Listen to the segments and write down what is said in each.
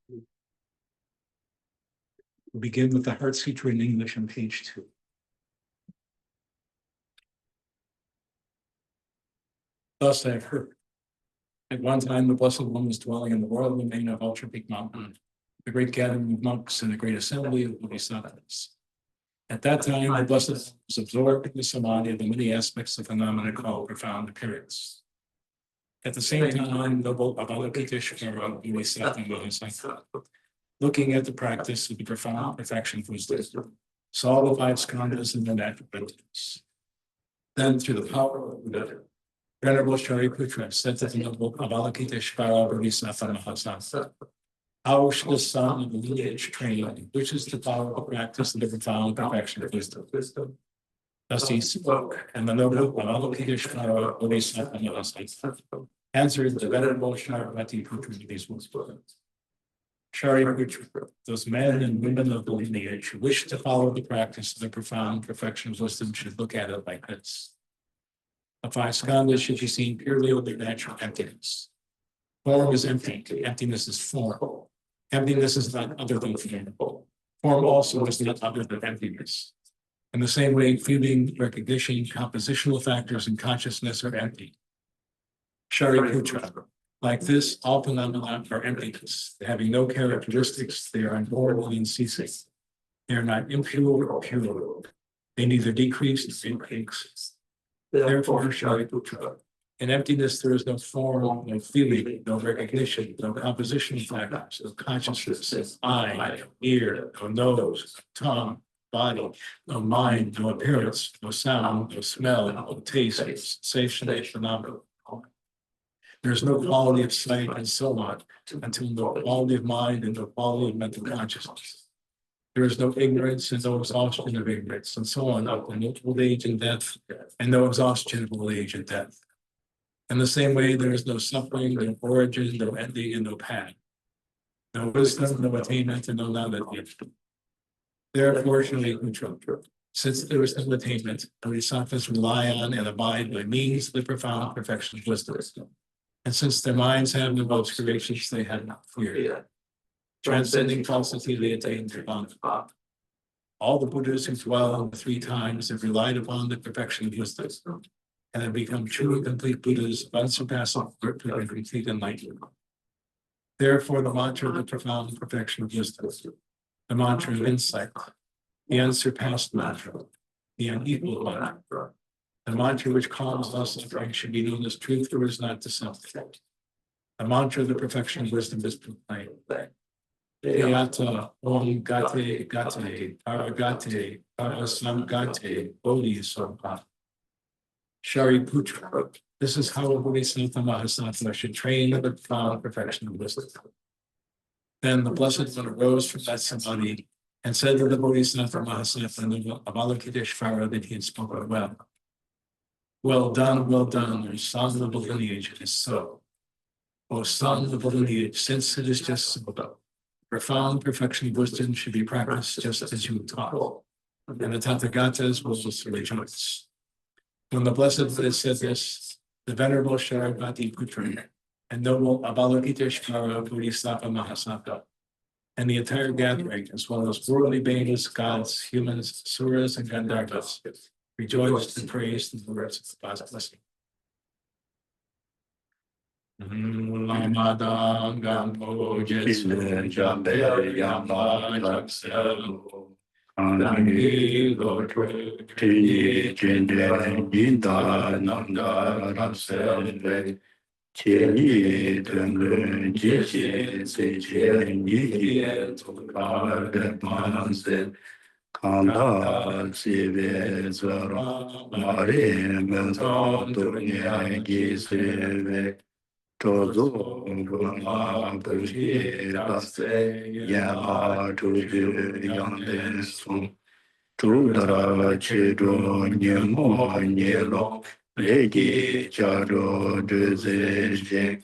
We'll begin with the Heart Sutra in English on page 2. Thus I have heard. At one time, the Blessed One was dwelling in the royal domain of Ultra Peak Mountain, the great gathering of monks and the great assembly of Bodhisattvas. At that time, the Blessed One was absorbed in the samadhi of the many aspects of phenomena called profound appearance. At the same time, noble Avalokiteshvara Bodhisattva Mahasantha, looking at the practice of the profound perfection of wisdom, saw the 5 skandhas in their natural entities. Then, through the power of Buddha, Venerable Shariputra said to the noble Avalokiteshvara Bodhisattva Mahasantha, how should the son of the lineage train wishes to follow the practice of the profound perfection of wisdom? Thus he spoke, and the noble Avalokiteshvara Bodhisattva Mahasantha answered the Venerable Shariputra with these words. Shariputra, those men and women of the lineage who wish to follow the practice of the profound perfection of wisdom should look at it like this. The 5 skandhas should be seen purely with their natural emptiness. Form is empty. Emptiness is form. Emptiness is not other than form. Form also is not other than emptiness. In the same way, feeling, recognition, compositional factors, and consciousness are empty. Shariputra, like this, all phenomena are emptiness. Having no characteristics, they are unborn and unceasing. They are not impure or pure. They neither decrease nor increase. Therefore, Shariputra, in emptiness there is no form, no feeling, no recognition, no compositional factors, no consciousness, no eye, no ear, no nose, no tongue, body, no mind, no appearance, no sound, no smell, no taste, no sensation, no phenomenon. There is no quality of sight and so on until no quality of mind and no quality of mental consciousness. There is no ignorance and no exhaustion of ignorance, and so on, up to no old age and death, and no exhaustion of old age and death. In the same way, there is no suffering, no origin, no ending, and no path. No wisdom, no attainment, and no knowledge. Therefore, Shariputra, since there is no attainment, Bodhisattvas rely on and abide by means of the profound perfection of wisdom. And since their minds have no obscurations, they have not fear. Transcending falsity, they attain nirvana. All the Buddhas who dwell in the 3 times have relied upon the perfection of wisdom and have become true and complete Buddhas of unsurpassable virtue and complete enlightenment. Therefore, the mantra of the profound perfection of wisdom, the mantra of insight, the unsurpassed mantra, the unequal mantra, the mantra which calms all suffering should be known as truth or is not deceptive. The mantra of the perfection of wisdom is proclaimed. Yata Om Gate Gate Paragate Parasamgate Bodhisattva. Shariputra, this is how a Bodhisattva Mahasattva should train the profound perfection of wisdom. Then the Blessed One arose from that samadhi and said to the Bodhisattva Mahasattva Avalokiteshvara that he had spoken well. Well done, O son of the lineage, it is so. O son of the lineage, since it is just so. Profound perfection of wisdom should be practiced just as you taught, and the Tathagatas will also rejoice. When the Blessed Buddha said this, the Venerable Shariputra and noble Avalokiteshvara Bodhisattva Mahasattva and the entire gathering, as well as worldly beings, gods, humans, asuras, and Gandharvas, rejoiced and praised the words of the God's blessing. Lamadangam Ojesu Jambe Yamba Jaksel Anangi Lotru Tini Jinde Yinda Nanda Rapsel Cheni Tengu Jishi Sechen Yi Tukar Depanse Kanda Sive Zara Mare Mezon Dunya Giseve Todo Guna Bushi Rase Yama Tuju Yande Sum Tudara Chido Nyemo Nyelo Legi Chado Duze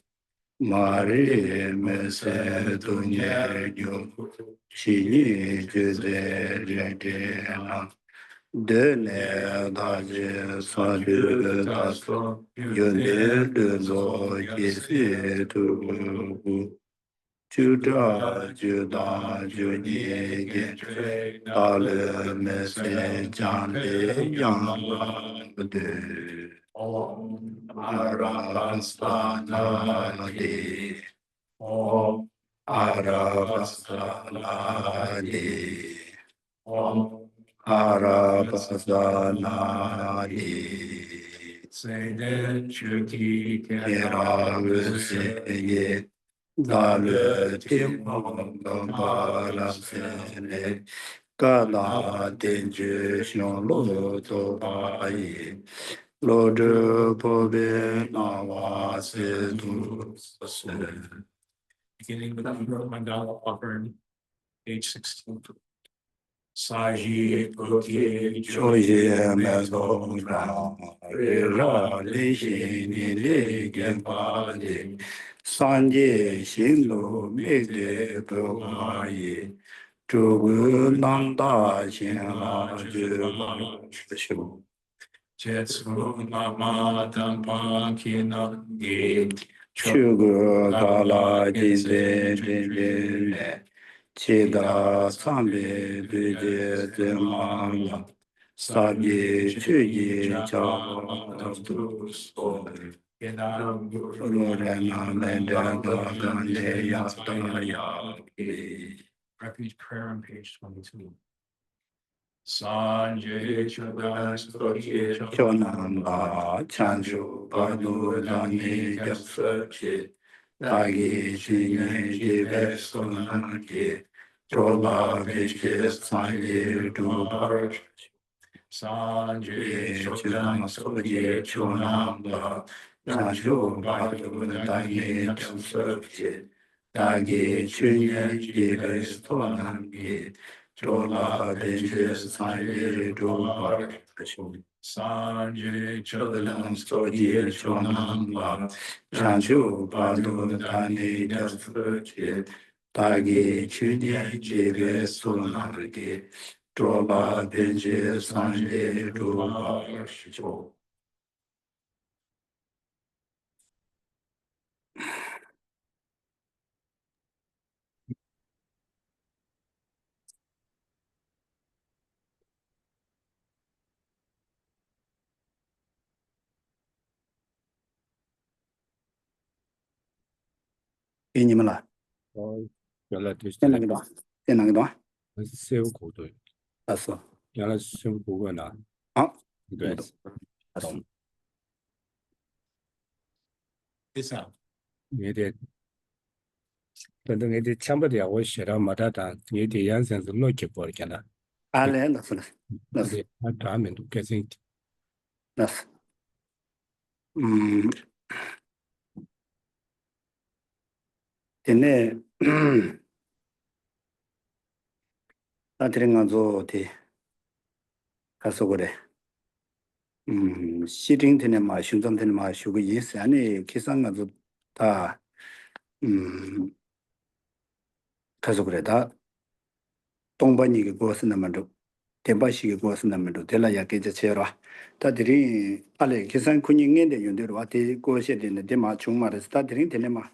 Mare Mese Dunya Yo Chini Juze Redena Dene Daje Sadu Daso Yone Dezo Yesi Tu Juda, Juda, Juni, Gendre, Dale, Mese, Jande, Yang, Om Arabastanadi, Om Arabastanadi, Om Arabastanadi. Say that Chuki Kerabse, Dale, Timon, Barasene, Gala, Danger, Shon, to Bai. Lord, Bobe, Nawa, Sedu, beginning with the mandala offering, page 16. Saji Puki Choye, Mezo, Ra, Lishi, Nile, Gempade, Sanje, Shinlo, Mede, Pawai, Chugu, Nanda, Shinla, Ju, Jetsu Mama Dampa Kina Gi Chugu, Gala, Dize, Chida, Sambe, Bide, Demanga, Sabi, Chuyi, Chabatus, Lorena, Mendega, Yataya, Refuge prayer on page 22. Sanjay Chadai Chonamba, Chanshu, Padu, Dani, Jasachi, Dagi, Chini, Jive, Sonaki, Chola, Vishke, Sanyi, Dubar, Sanjay Chunam, Soji, Chonamba, Chanshu, Padu, Dani, Jasachi, Dagi, Chini, Jive, Sonaki, Chola, Vishke, Sanyi, Dubar, Sanjay Cholam, Soji, Chonamba, Chanshu, Padu, Dani, Jasachi, Dagi, Chini, Jive, Sonaki, Chola, Vishke, Sanyi, Dubar,给你们了，原来对，在哪个段？在哪个段？税务口对，是原来税务顾问呢，啊，对，懂。你得等等，你得抢不掉，我学到没得单，你得养成是逻辑过的了，啊，来，那是，按专门都改成那是，现在，那这个做的，还是过来，西征的嘛，宣传的嘛，学个意思，呢，其实我做他，还是过来他，东北那个国是那么多，天巴西个国是那么多，对了也给这车了，他这里，阿嘞，其实可能年的用的话，这国些的呢，这嘛穷嘛的，他这里的嘛，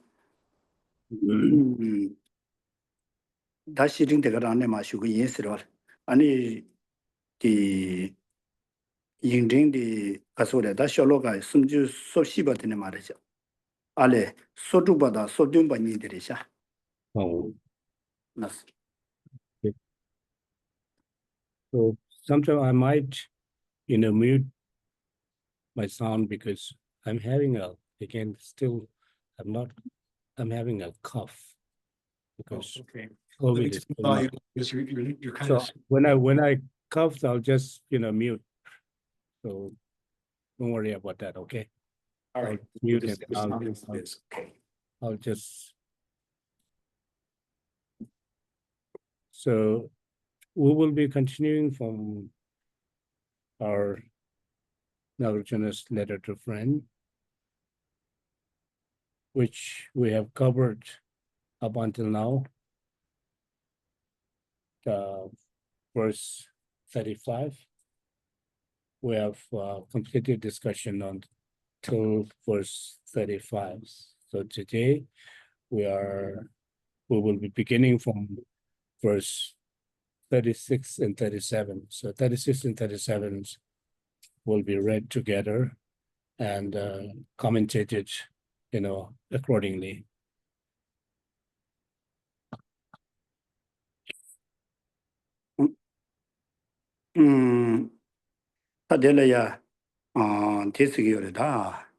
他西征这个人呢嘛，学个意思了，你的。认真的他说的，他小老个甚至说西巴的那嘛的些，阿嘞说主巴的说东巴你的些，哦。那是。So sometimes I might, mute my sound because I'm having I'm having a cough because okay. COVID is going on. Because you're kind So of when I cough, I'll just mute. So don't worry about that, okay? all right. Mute This- it. this- I'll just. So we will be continuing from our Nagarjuna's letter to friend, which we have covered up until now. Verse 35. We have completed discussion on till verse 35. So today we are we will be beginning from verse 36 and 37. So 36 and 37 will be read together and commentated, accordingly. 다들어야 대스기요다.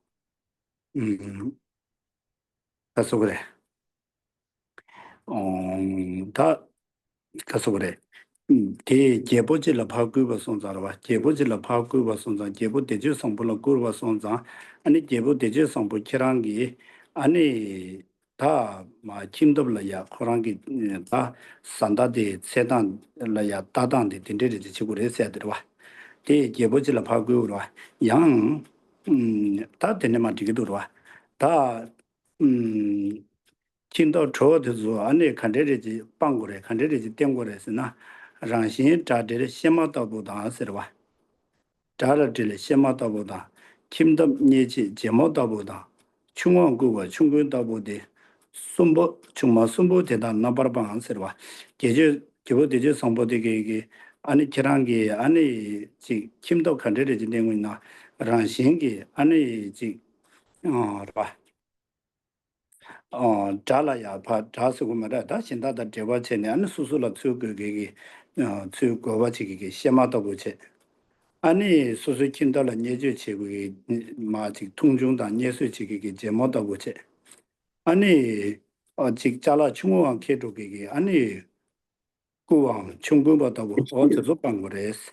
가서 그래. 다 가서 그래. 대 제보질을 바꾸고 손자로 봐. 제보질을 바꾸고 손자 제보 대주 성불로 꾸고 손자. 아니 제보 대주 성불 키랑기 아니 다마 김도블이야. 코랑기 다 산다데 세단라야 따단데 딘데지 지구를 했어야 들어 봐. 대 제보질을 바꾸고 봐. 다 되네만 되게 들어 봐. 다 진도 저어도 안에 칸데르지 빵고래 칸데르지 땡고래스나 랑신 자데르 시마다보다 하세요. 자르들 시마다보다 김도 니지 제모다보다 충원국과 충군다보데 숨보 충마 숨보 대단 나버방 하세요. 계제 교대제 성보되게 이게 아니 지랑기 아니 지 김도 칸데르지 땡고나 랑신기 아니 봐. 잘라야 봐 자수고 말아 다 신다다 제바체네 안 수수라 추고게 추고바치게 시마도 보체 아니 수수 킨달라 예제 체고게 마직 통중다 예수치게 제모도 보체 아니 직 잘라 충고한 케도게 아니 구왕 충고받다고 어디서 방 거래스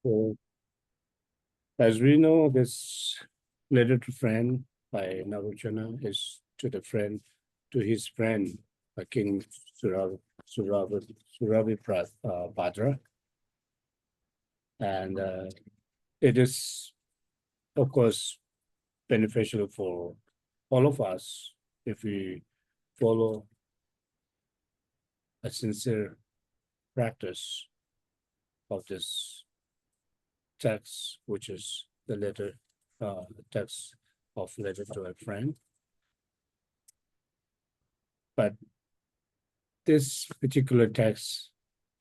So, as we know, this letter to friend by Nagarjuna is to his friend, King Suravi Bhadra. And it is, of course, beneficial for all of us if we follow a sincere practice of this text, which is the text of letter to a friend. But this particular text,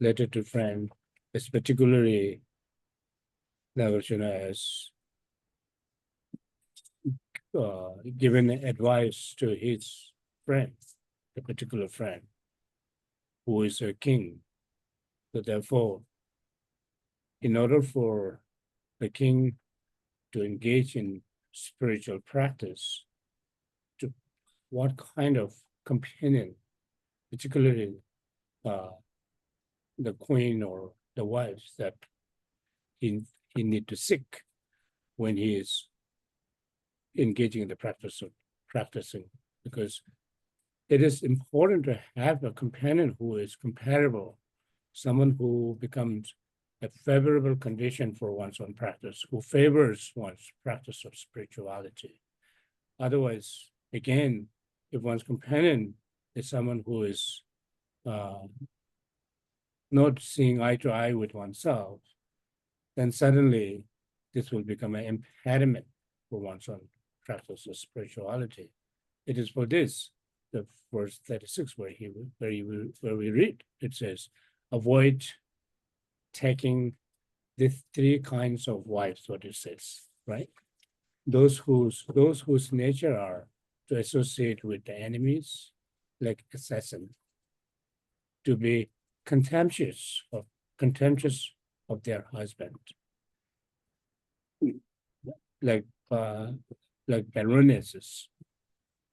letter to friend, is particularly Nagarjuna has given advice to his friend, a particular friend, who is a king. So therefore, in order for the king to engage in spiritual practice, to what kind of companion, particularly the queen or the wives that he need to seek when he is engaging in the practice of practicing, because it is important to have a companion who is compatible, someone who becomes a favorable condition for one's own practice, who favors one's practice of spirituality. Otherwise, again, if one's companion is someone who is not seeing eye to eye with oneself, then suddenly this will become an impediment for one's own practice of spirituality. It is for this, the verse 36, where we read, it says, avoid taking the three kinds of wives, what it says, right? Those whose nature are to associate with the enemies, like assassin, to be contemptuous of their husband, like baronesses,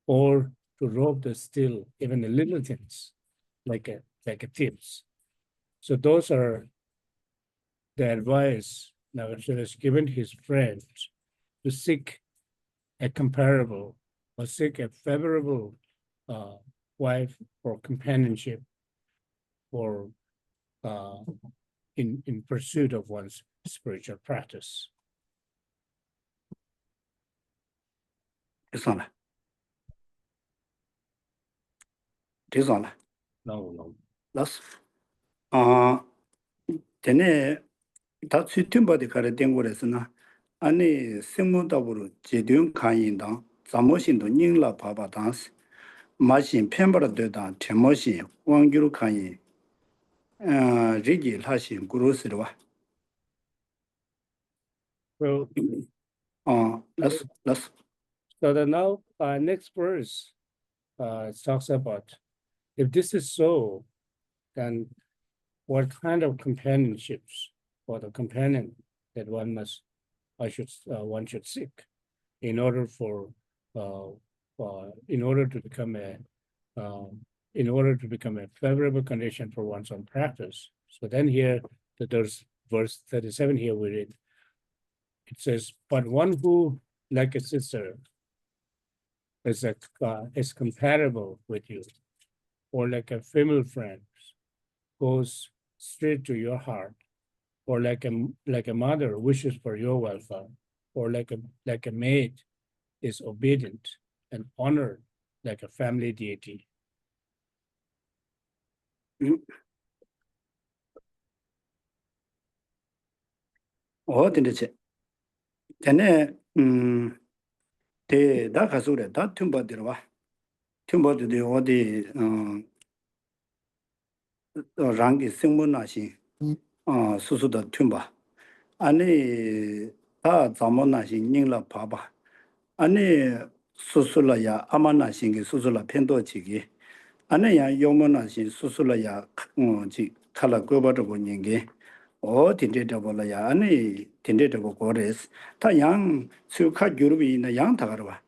or to rob the steal even the little things, like a thieves. So those are the advice Nagarjuna has given his friends to seek a comparable or seek a favorable wife for companionship or in pursuit of one's spiritual practice. No. That's tene 다 수팀바디 가래 된 거라서나 아니 생모답으로 제대운 칸인당 자모신도 닝라 바바당스 마신 펜버라 되다 제모신 왕규로 칸이 리기 하신 구로스르와 So, let's so the now next verse talks about if this is so, then what kind of companionships or the companion that one should seek in order for in order to become a favorable condition for one's own practice. So then here there's verse 37 here we read. It says, but one who, like a sister, is compatible with you, or like a female friend, goes straight to your heart, or like a mother wishes for your welfare, or like a maid is obedient and honored like a family deity. 전에 대다 가서래 다 tum바들와 tum바들이 어디 랑기 생문나시 수수다 tum바 아니 다 자문나시 닝라 봐봐 아니 수술라야 아마나신기 수술라 펜도치기 아니야 요모나신 수술라야 지 칼라 고바도 닝게 딘데더볼라야 아니 딘데더고 고레스 다양 수카 규르비나 양 다가르와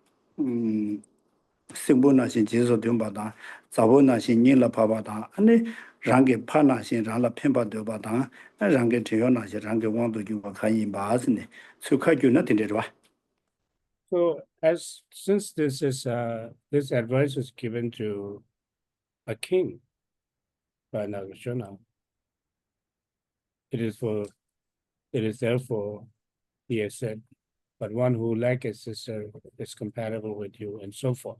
생보나신 제소 됨바다 자보나신 닐라 파바다 아니 랑게 파나신 랑라 펜바도 바다 랑게 제요나신 랑게 왕도 주바 칸이 바스네 수카 규나 딘데와 So since this advice is given to a king by Nagarjuna, it is therefore, he has said, but one who like a sister is compatible with you and so forth.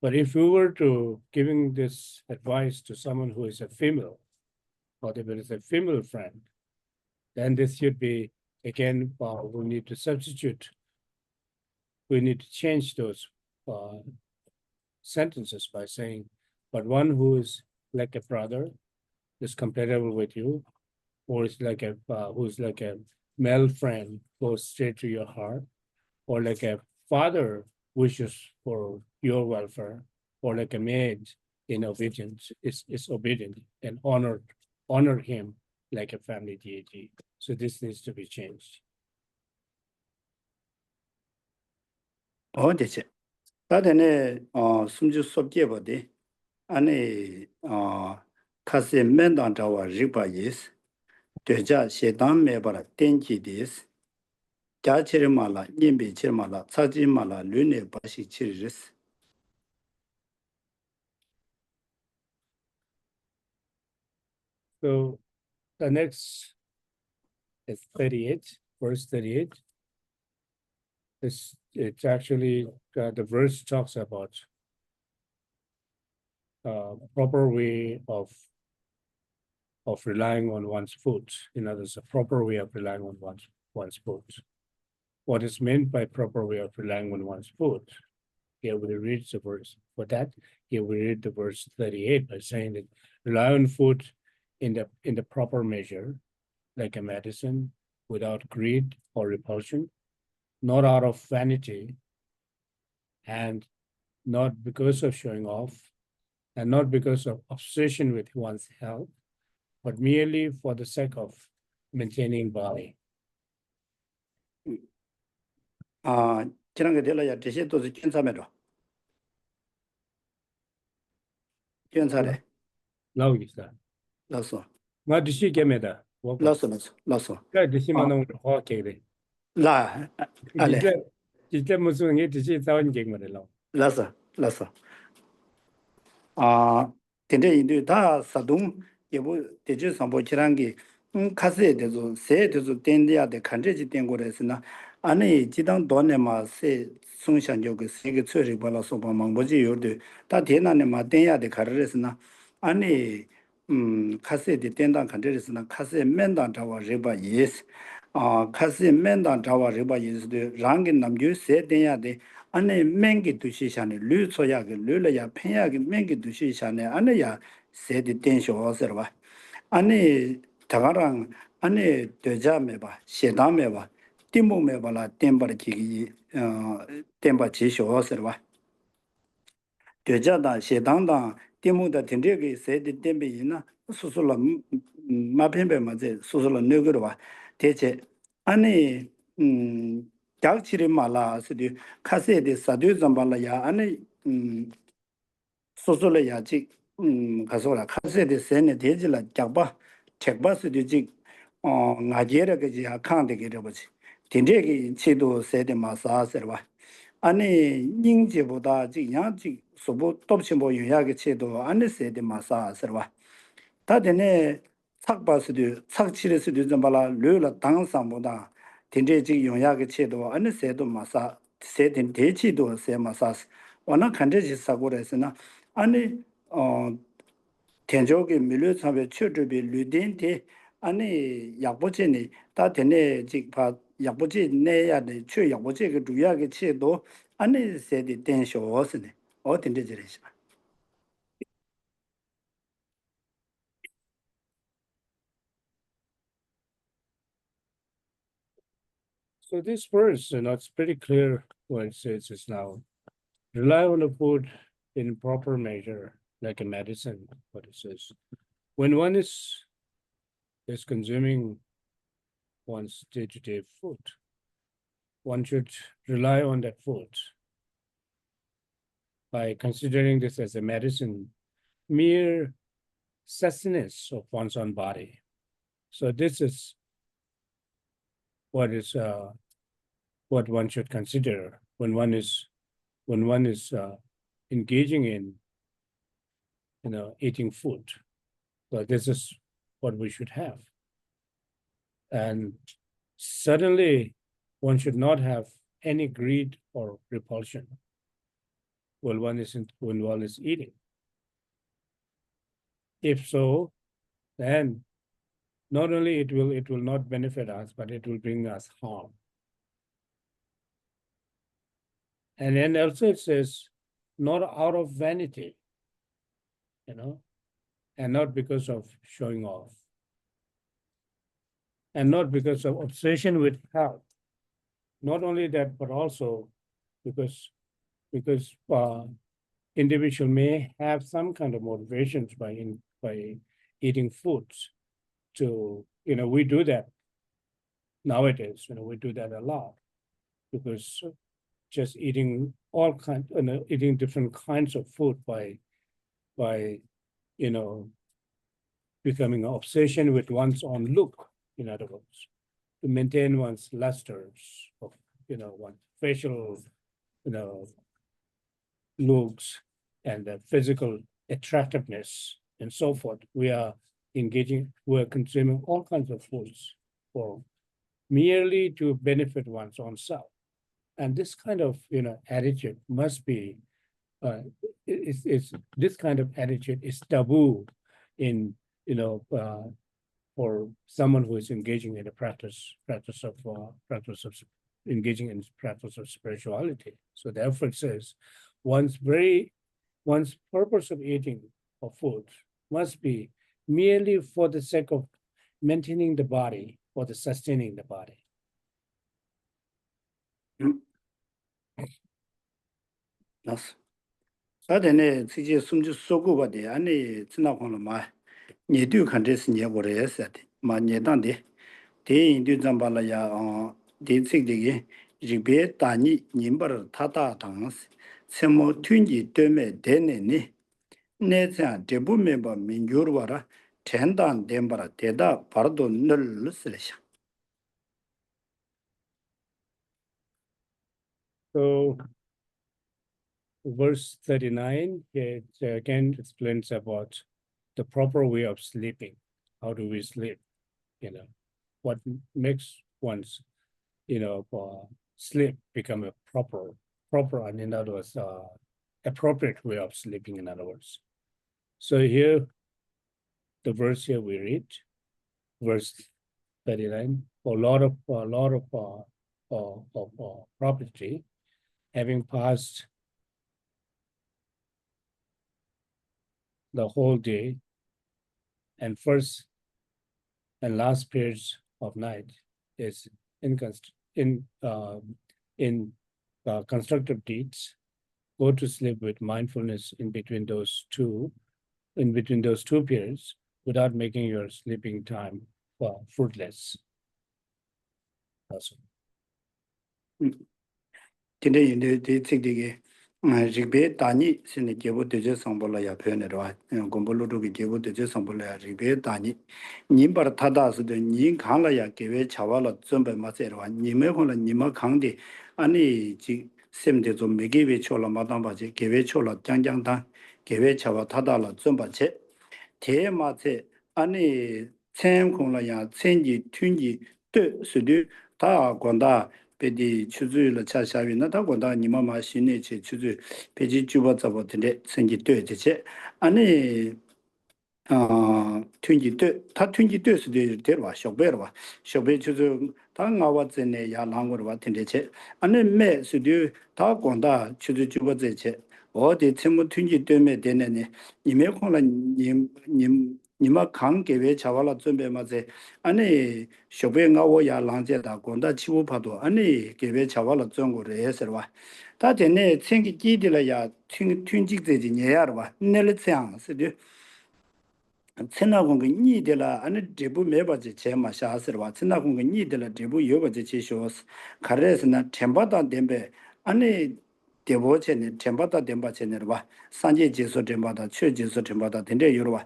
But if we were to giving this advice to someone who is a female, or if it is a female friend, then this should be, again, we need to substitute. We need to change those sentences by saying, but one who is like a brother is compatible with you, or is like who's like a male friend, goes straight to your heart, or like a father wishes for your welfare, or like a maid in obedience is obedient and honor him like a family deity. So this needs to be changed. 어디지 다데네 숨주 섭제버디 아니 카세 멘단타와 리바이스 되자 세단 메바라 땡지디스 자체르말라 님비체르말라 차지말라 르네 바시 치르스 So the next is 38, verse 38. It's actually the verse talks about proper way of relying on one's food. In other words, a proper way of relying on one's food. What is meant by proper way of relying on one's food? Here we read the verse. For that, here we read the verse 38 by saying that rely on food in the proper measure, like a medicine, without greed or repulsion, not out of vanity, and not because of showing off, and not because of obsession with one's health, but merely for the sake of maintaining body. 지난게 될라야 제시도스 괜찮매로 괜찮래 Now is that. 라서 What did she get me that? 라서 Did she man okay? 라 알레 Did musun get to see sound game with the 라서 근데 인도 다 사동 예보 대주 선보 지랑기 카스에 대해서 세 대해서 된대야데 간제지 된 거라서나 아니 지당 돈에마 세 송산적의 세계 처리 발라서 보면 뭐지 요데 다 대나네마 된야데 가르레스나 아니 카스에 된다 간제레스나 카스에 맨단 타와 레바 예스 카시 맨단 자와 리바 이즈데 랑게 남주 세데야데 안에 맹게 두시샤네 류소야게 류려야 팽야게 맹게 두시샤네 안에야 세데 땡쇼서바 안에 다가랑 안에 되자메바 셰다메바 띠모메바라 템바르기 템바 지쇼서바 되자다 셰당당 띠모다 텐데게 세데 템베이나 수술라 마펜베 맞제 수술라 너거와 대체 아니 약치리 말라 스디 카세데 사드 잠발라야 아니 소소래 야지 가서라 카세데 세네 대지라 작바 책바스디 지 나제라게 아칸데게 버지 딘데게 치도 세데 마사서와 아니 닝제보다 지야지 소보 톱심보 요야게 치도 아니 세데 마사서와 다데네 착바스디 착치레스디 잠발라 르라 당상보다 딘데지 용야게 치도 아니 세도 마사 세든 대치도 세 마사스 워낙 간데지 사고래서나 아니 텐조게 밀려 참에 추르비 르딘데 아니 약보제니 다 되네 직파 약보제 내야데 추 약보제 그 주야게 치도 아니 세디 텐쇼스네 어딘데 저래시 So this verse, it's pretty clear what it says is now rely on the food in proper measure, like a medicine, what it says. When one is consuming one's day-to-day food, one should rely on that food by considering this as a medicine, mere sustenance of one's own body. So this is what one should consider when one is engaging in eating food. So this is what we should have. And certainly one should not have any greed or repulsion when one is eating. If so, then not only it will not benefit us, but it will bring us harm. And then also it says, not out of vanity, and not because of showing off, and not because of obsession with health. Not only that, but also because individual may have some kind of motivations by eating foods. To we do that nowadays. We do that a lot because just eating eating different kinds of food by becoming an obsession with one's own look. In other words, to maintain one's lusters of one's facial looks and the physical attractiveness and so forth. We're consuming all kinds of foods for merely to benefit one's own self. And this kind of attitude must be this kind of attitude is taboo in for someone who is engaging in a practice of engaging in practice of spirituality. So therefore it says one's purpose of eating of food must be merely for the sake of maintaining the body or the sustaining the body. 나스 사데네 지지 숨주 쏘고바데 아니 지나고는 니도 컨디스 니고레스데 니단데 대인도 잠발라야 대책되게 리베 다니 님버 타다 당스 세모 튠지 때문에 되네니 내자 대부 멤버 민주르와라 텐단 덴바라 대다 바로도 늘르스레샤. So verse 39, it again explains about the proper way of sleeping. How do we sleep? What makes one's sleep become a proper, and in other words, appropriate way of sleeping, in other words. So here, the verse here we read, verse 39 for a lot of property, having passed the whole day and first and last periods of night is in constructive deeds. Go to sleep with mindfulness in between those two periods without making your sleeping time fruitless. That's all. Today in the city, Rigbe Tani, Sini Jebu de Sambola Yapenera, and Gombolo to Jebu de Sambola, Rigbe Tani. Nimber Tadas, the Nin Kanlaya gave Chavala Zumba Masera, Nimehola Nima Kandi, Ani Sim de Zumbi Chola Madambaji, gave Chola Jangjangtan, gave Chava Tadala Zumba Che, Te Mate, Ani Tsem Konlaya, Tsenji, Tunji, De Sudu, Ta Gonda. 베디 추주를 차샤위나 다고다 니마마 신내체 추주 베지 주버 잡어든데 생기 되지 아니 튕기 다 튕기 돼서 되더라 쇼베르와 쇼베 추주 당아와즈네 야랑거와 같은데체 아니 매 수도 다 건다 추주 주버제체 어디 첨부 튕기 때문에 되네니 이메콘라 니마 강계회 자발라 준비마제 아니 쇼베가오 야랑제다 건다 치고파도 아니 계회 자발라 전고를 해서와 다 되네 생기 기들이야 튕직되지 녀야와 내려장 쓰디 천하공의 니들라 아니 제부 매바지 제마 샤스르와 천하공의 니들라 제부 여바지 제쇼스 가레스나 템바다 뎀베 아니 대보체네 템바다 뎀바체네르와 산제 제소 템바다 최 제소 템바다 덴데 요르와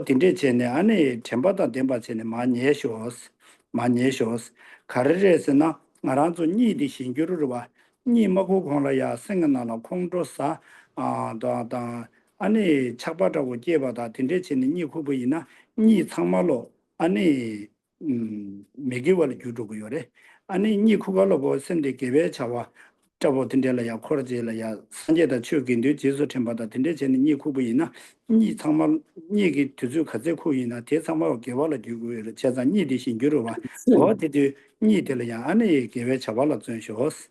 덴데 체네 아니 템바다 뎀바체네 마니에쇼스 가레스나 나란조 니디 신규르와 니 먹고 공라야 생각나나 공도사 다다 아니 착바다고 제바다 딘데치니 니 후보이나 니 창마로 아니 메게월 주도고요래 아니 니 쿠갈로 보 선데 개베 차와 잡어 딘데라야 코르제라야 산제다 추긴데 제소 템바다 딘데치니 니 후보이나 니 창마 니게 투주 가제 코이나 대상마로 개발을 주고요 제자 니디 신규로와 어디도 니들이야 아니 개베 차발로 전쇼스.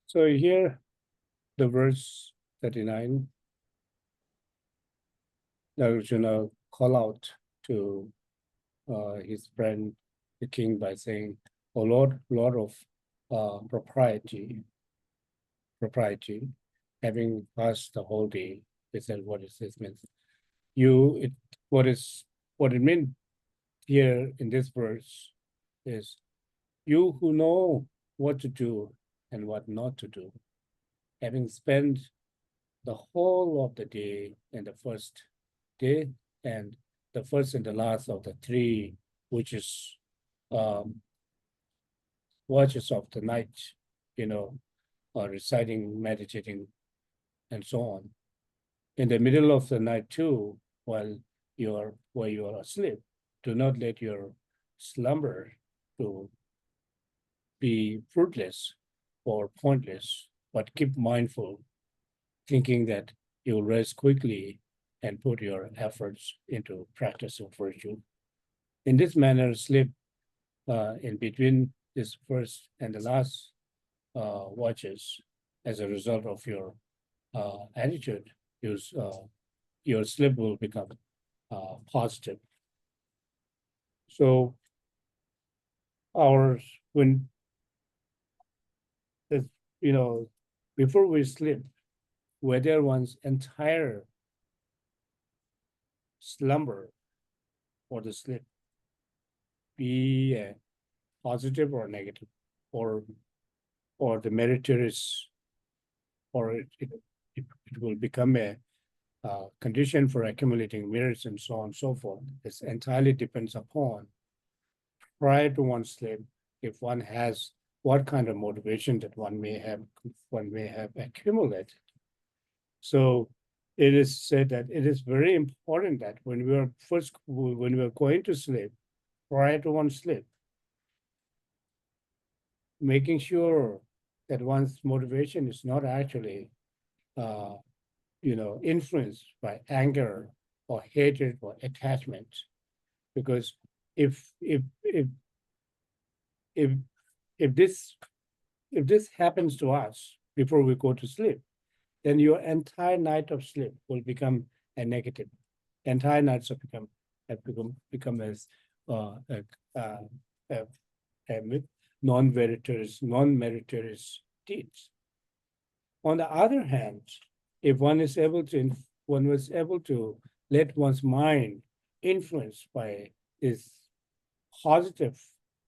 So here the verse 39, Nagarjuna call out to his friend, the king, by saying, "O Lord of propriety, having passed the whole day," he said, "What is this means? What it meant here in this verse is, you who know what to do and what not to do, having spent the whole of the day and the first day and the first and the last of the three, which is watches of the night, reciting, meditating, and so on. In the middle of the night too, while you are asleep, do not let your slumber to be fruitless or pointless, but keep mindful, thinking that you'll rest quickly and put your efforts into practice of virtue. In this manner, sleep in between this first and the last watches, as a result of your attitude, your sleep will become positive. So before we sleep, whether one's entire slumber or the sleep be positive or negative, or the meritorious, or it will become a condition for accumulating merits and so on and so forth. This entirely depends upon, prior to one's sleep, if one has what kind of motivation that one may have accumulated. So it is said that it is very important that when we are going to sleep, prior to one's sleep, making sure that one's motivation is not actually influenced by anger or hatred or attachment, Because if if if if if this happens to us before we go to sleep, then your entire night of sleep will become a negative. Entire nights have become as a, uh, a, a non-meritorious deeds. On the other hand, if one was able to let one's mind influenced by these positive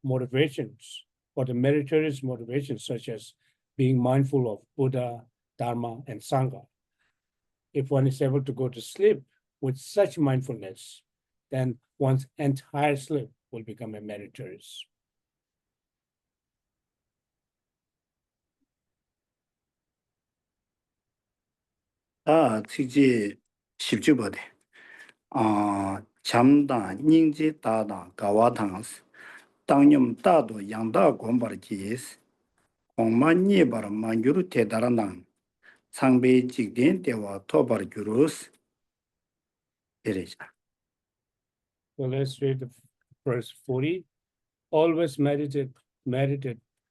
motivations or the meritorious motivations, such as being mindful of Buddha, Dharma, and Sangha. If one is able to go to sleep with such mindfulness, then one's entire sleep will become a meritorious. 직지 10주보대. 참다 닝지 다다 가와탕스. 당념 다도 양다 곰바르지스. 공만니바르 만주르 테다란당. 상배 직된 때와 토바르주루스. 이래자. So let's read the verse 40. Always meditate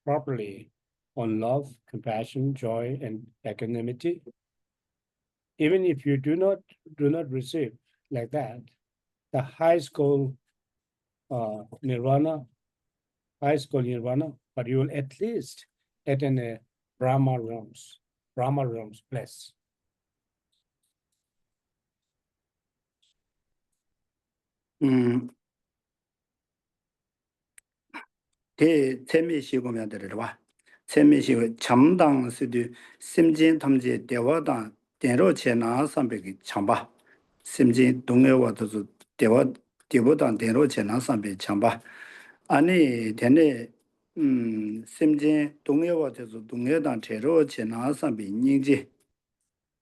properly on love, compassion, joy, and equanimity. Even if you do not receive like that, the highest goal, nirvana, but you will at least attain a Brahma realms bliss. 대 재미시고면 되려와. 재미시고 참당스도 심진 탐지 대화다 대로 제나 삼백이 참바. 심진 동해와도 대화 대보다 대로 제나 삼백 참바. 아니 되네 심진 동해와도 동해단 대로 제나 삼백 닝지.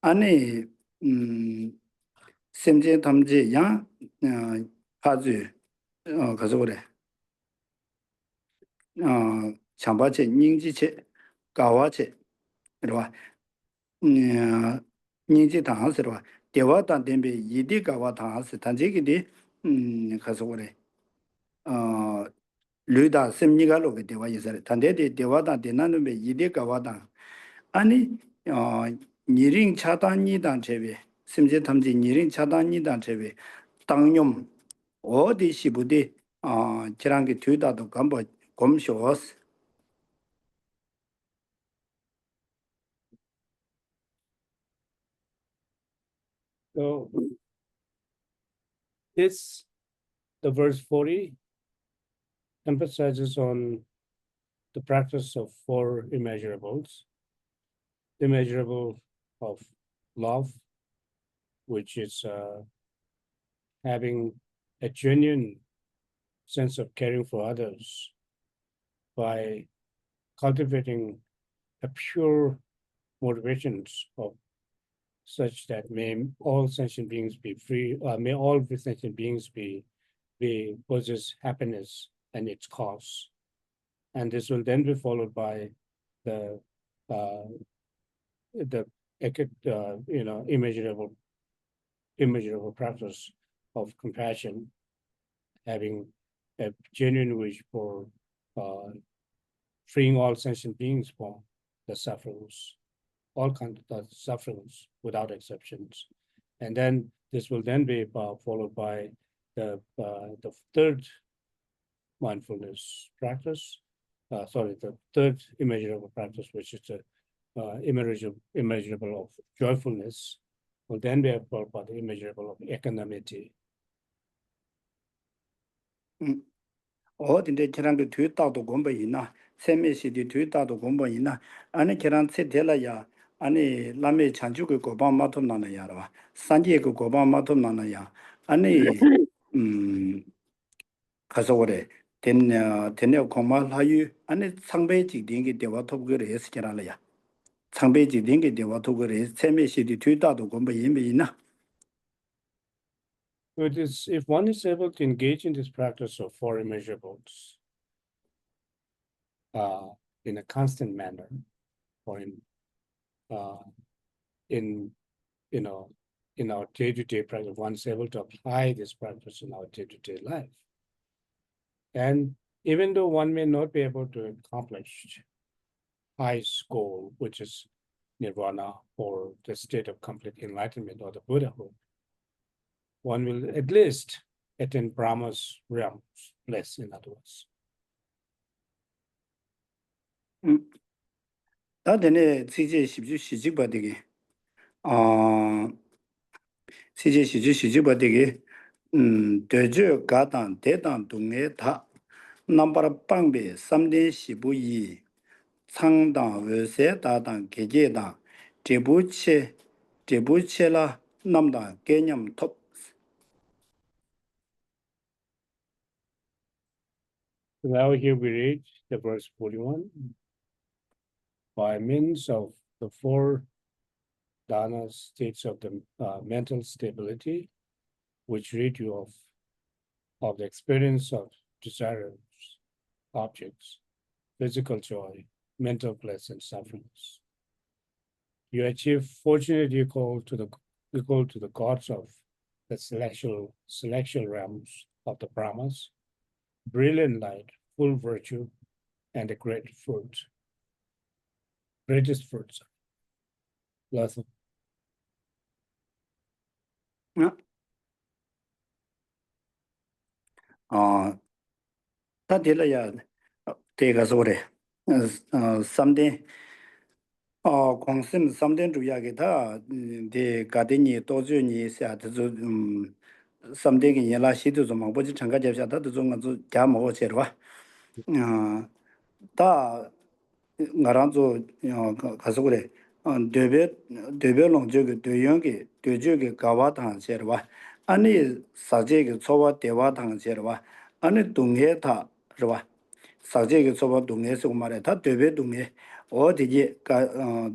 아니 심진 탐지 양 파주 가서 그래. 참바체 닝지체 가와체 그러와 닝지 당하스러와 대화단 덴베 이디 가와 당하스 단지기디 가서 그래 르다 셈니가로게 대화 이사래 단데디 대화단 대나는베 이디 가와당 아니 니링 차단이단 제베 심지 탐지 니링 차단이단 제베 당념 어디 시부디 지랑게 뒤다도 간보 곰쇼스 So the verse 40 emphasizes on the practice of four immeasurables. The immeasurable of love, which is having a genuine sense of caring for others by cultivating a pure motivations of such that may all sentient beings be free, may all sentient beings be possess happiness and its cause. And this will then be followed by the immeasurable practice of compassion, having a genuine wish for freeing all sentient beings from the sufferings, all kinds of sufferings without exceptions. And then this will then be followed by the third mindfulness practice, the third immeasurable practice, which is the immeasurable of joyfulness, will then be followed by the immeasurable of equanimity. 어딘데 지랑게 뒤다도 공부이나 세메시디 뒤다도 공부이나 아니 계란 세텔라야 아니 라메 찬주고 고바 마톰 나나야라 산지에 고바 마톰 나나야 아니 가서 그래 됐네 고마하유 아니 상배직 딩게 대화 토그를 했으라야 상배직 딩게 대화 토그를 세메시디 뒤다도 공부이나 It is, if one is able to engage in this practice of four immeasurables in a constant manner, or in our day-to-day practice, one is able to apply this practice in our day-to-day life, And even though one may not be able to accomplish highest goal, which is nirvana or the state of complete enlightenment or the Buddhahood, one will at least attain Brahma's realms, less in other words. 다데네 지제 십주 시직바되게 지제 시주 시직바되게 되저 가단 대단 동네 다 넘버 빵베 3대 15이 상당 외세 다단 계제다 제부체라 남다 개념 톱 Now here we reach the verse 41. By means of the four dana states of the mental stability, which rid you of the experience of desires, objects, physical joy, mental bliss, and sufferings. You achieve fortunate equal to the gods of the celestial realms of the Brahmas, brilliant light, full virtue, and a great fruit. Greatest fruits. Lesson. 다딜라야 대가 소래 삼대 공심 삼대 주야게다 데 가데니 도주니 사드주 삼대기 연라시도 좀 뭐지 참가 잡자다도 좀 아주 자모 제르와 다 나란조 가서 그래 데벨롱 저기 대영게 대저게 가와당 제르와 아니 사제게 초와 대와당 제르와 아니 동해다 그러와 사제게 초와 동해서 말에 다 대베 동해 어디지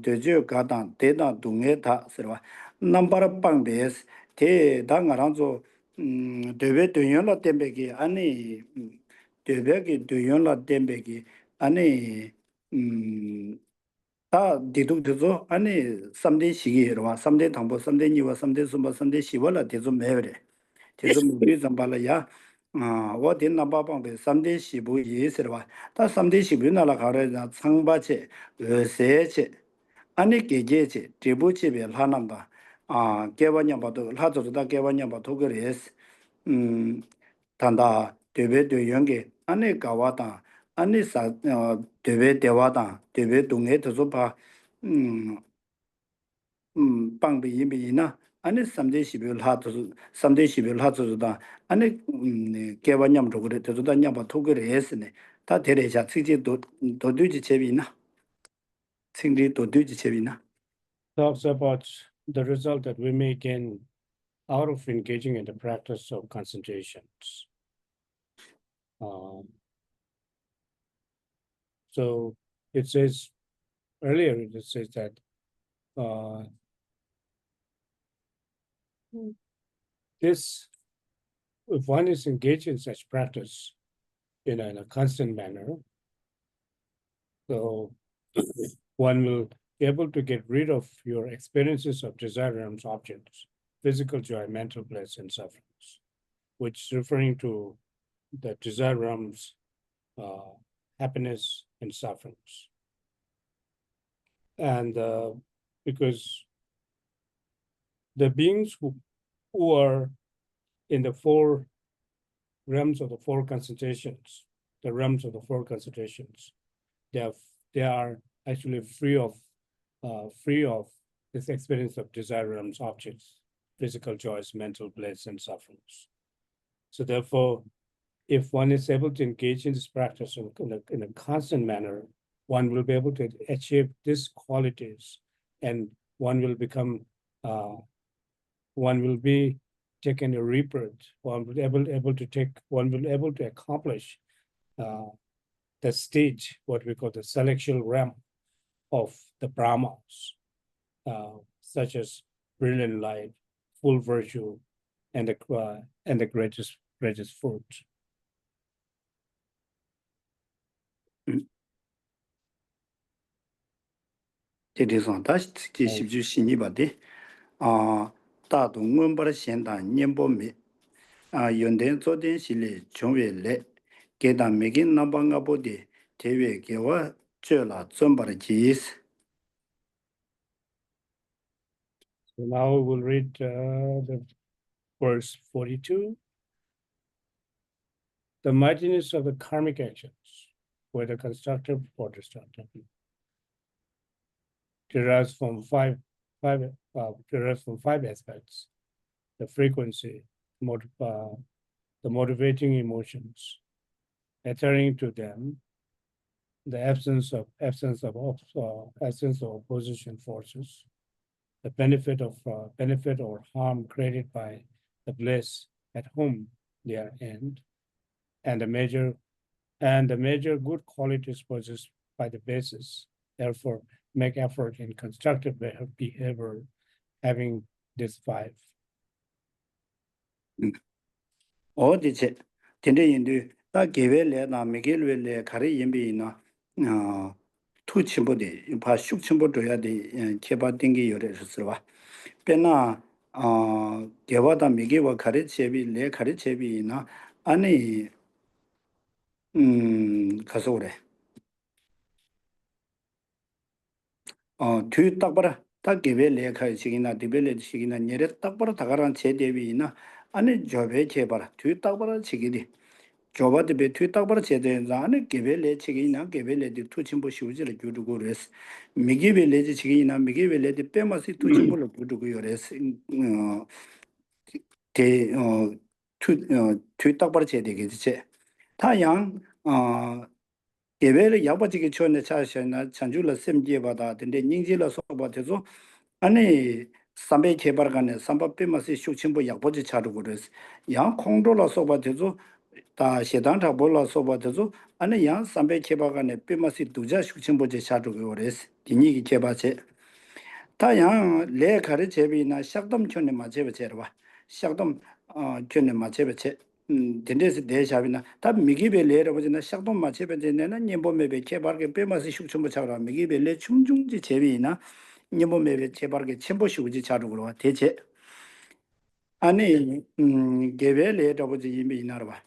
대저 가당 대다 동해다 그러와 넘버 빵베스 대당아란조 대베 동연라 템베기 아니 대베기 동연라 템베기 아니 다 디둑드죠 아니 3대 시기로와 3대 당보 3대 니와 3대 숨바 3대 시월라 대좀 매ව래 대좀 우리 잠발이야 어디 나바방베 3대 시부 예스로와 다 3대 시부 나라 가려나 상바체 세체 아니 계제체 제부체베 하남다 개반냐바도 하저다 개반냐바도 그래스 단다 되베도 연계 안에 가와다 안에 사 되베 대와다 되베 동에 더서봐 빵비 이미나 안에 3대 11 하도 3대 11 하도다 안에 개반냠도 그래 더서다 냠바 토그래 했으네 다 데레자 측지도 도두지 제비나 생리 도두지 제비나 Talks about the result that we may gain out of engaging in the practice of concentrations. So it says earlier, it says that this, if one is engaged in such practice in a constant manner, so one will be able to get rid of your experiences of desire objects, physical joy, mental bliss, and sufferings, which is referring to the desire realms, happiness and sufferings. And because the beings who are in the four realms of the four concentrations, the realms of the four concentrations, they are actually free of this experience of desire realms objects, physical joys, mental bliss, and sufferings. So therefore, if one is able to engage in this practice in a constant manner, one will be able to achieve these qualities, and one will become, one will be taken a rebirth. One will able to accomplish the stage, what we call the celestial realm of the Brahmas, such as brilliant light, full virtue, and the greatest fruit. 제리선 다시 특히 십주 신이바데 다동문 바라 현단 년보미 연된 조된 실리 종외래 게다 메긴 남방가 보디 대외 개와 쩌라 좀바르 지스. So now we'll read the verse 42. The mightiness of the karmic actions, whether constructive or destructive, derives from five aspects: the frequency, the motivating emotions, adhering to them, the absence of opposition forces, the benefit or harm created by the bliss at whom they are end, and the major good qualities possessed by the basis. Therefore, make effort in constructive behavior, having these five. 어디체 텐데인데 다 개벨레나 미겔벨레 가리 임비나 투침보데 바 숙침보도야 돼 개바 땡기 요래서 봐 빼나 개바다 미게와 가르체비 레 가르체비나 아니 가서 그래 뒤 딱봐라 딱 개벨레 가르치기나 디벨레 시기나 내려 딱봐라 다가란 제대비나 아니 저배 개바라 뒤 딱봐라 치기디 조바데 베트 딱바르 제대자네 게벨레 치기나 게벨레디 투침보 시우지를 주두고레스 미게벨레지 치기나 미게벨레디 빼마시 투침보를 주두고요레스 투 딱바르 제대게지 타양 게벨레 야바지게 촌에 차셔나 찬줄라 셈제바다 근데 닝지라 소바데서 아니 삼배 개발간에 삼바 빼마시 슈침보 약보지 차두고레스 양 콩돌라 소바데서 다 시단타 볼라 소바데서 아니 양 삼배 개발간에 빼마시 두자 슈침보제 차두고레스 디니기 개발체 다양 레 가르체비나 샥덤 촌에 맞제베체라 샥덤 촌에 맞제베체 덴데스 대샤비나 다 미기베 레르버지나 샥돔 마체베데네나 님보메베 개발게 빼마시 슈침보 차라 미기베 레 충중지 제비나 님보메베 개발게 첨보시우지 차루고와 대체 아니 개벨레 더버지 이미 나르바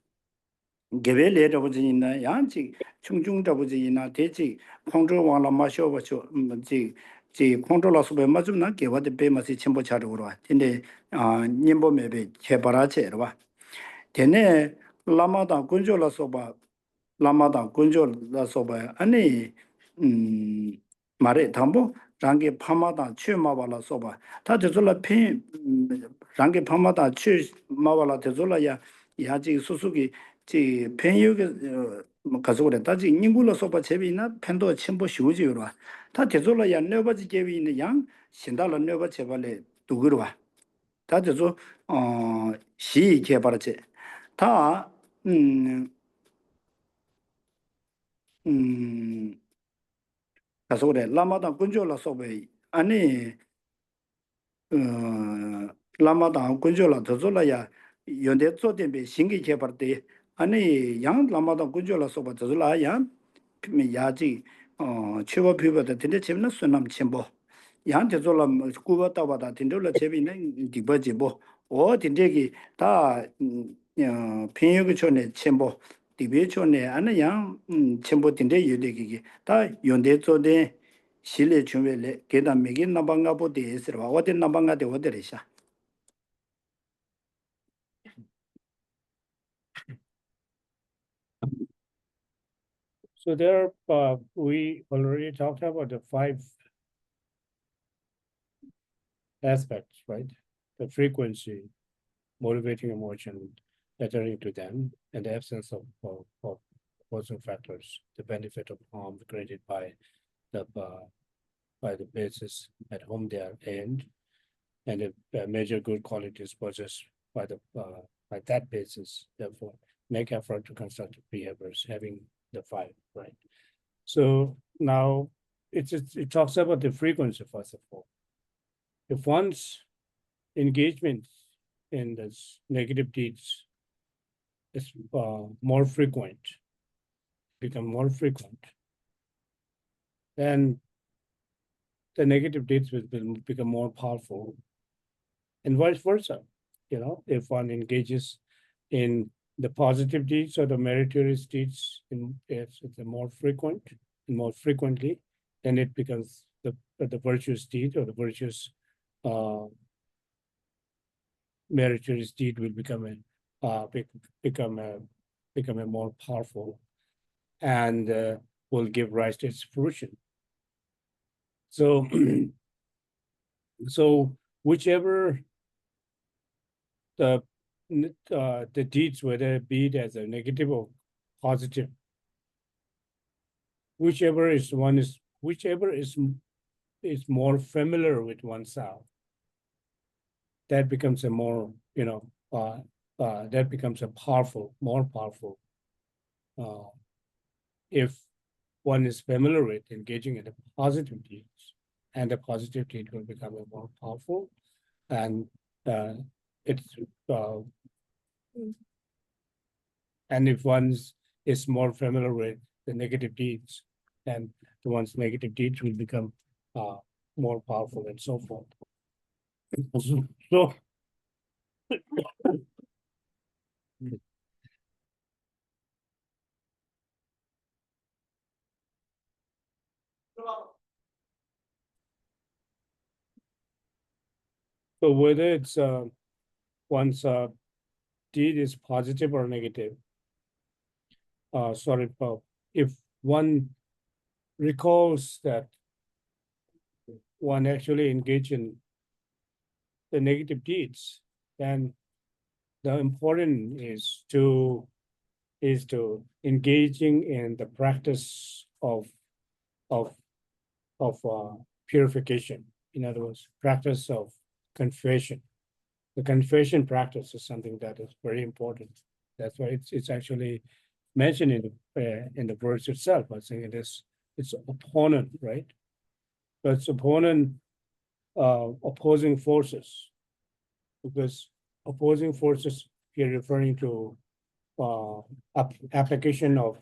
개벨레 더버지 있나 양지 충중 더버지 있나 대지 콩조왕라 마셔버죠 지 콩조라스베 맞으나 개와데 빼마시 첨보 차루고와 근데 님보메베 개발하체르바 되네 라마다 군조라 소바 라마다 군조라 소바 아니 말에 담보 장게 파마다 취마발라 소바 다 저절라 피 장게 파마다 취 마발라 저절라야 야지 수수기 지 펜유게 가서 그래 다지 인구로 소바 제비나 펜도 침보 쉬우지요라 다 저절라야 네버지 제비 있는 양 신달라 네버 제발에 두그러 와 다저 시 개발지 다 가서 그래 라마다 군조라 소베 아니 라마다 군조라 더졸라야 연대 조된베 신기 개발돼 아니 양 라마다 군조라 소바 더졸라야 야지 최고 피부다 근데 재밌는 순남 첨보 양 더졸라 꾸바다바다 딘돌라 재비는 디버지보 딘데기 다 편육의 촌에 첨보 디베촌에 아니 양 첨보 딘데 유대기기 다 연대 조된 실내 준비를 게다 메긴 나방가 보대스라 어디 나방가 되 어디래샤 So there, we already talked about the five aspects, right? The frequency, motivating emotion, adhering to them, and the absence of opposing factors, the benefit of harm created by the basis at whom they are aimed, and the major good qualities possessed by that basis. Therefore, make effort to constructive behaviors, having the five, right? So now it talks about the frequency first of all. If one's engagement in this negative deeds is more frequent, become more frequent, then the negative deeds will become more powerful, and vice versa. You know, if one engages in the positive deeds or the meritorious deeds it's the more frequent and more frequently, then it becomes the virtuous deed or the virtuous meritorious deed will become a more powerful and will give rise to its fruition. So, so whichever the deeds, whether it be it as a negative or positive, whichever is more familiar with oneself, that becomes a more, that becomes a more powerful. If one is familiar with engaging in the positive deeds, and the positive deed will become a more powerful, and it's and if one's is more familiar with the negative deeds, then the one's negative deeds will become more powerful and so forth. So so whether it's one's deed is positive or negative, if one recalls that one actually engaged in the negative deeds, then the important is to engaging in the practice of purification. In other words, practice of confession. The confession practice is something that is very important. That's why it's actually mentioned in the verse itself. I think it's opponent, right? But it's opponent opposing forces, because opposing forces here referring to application of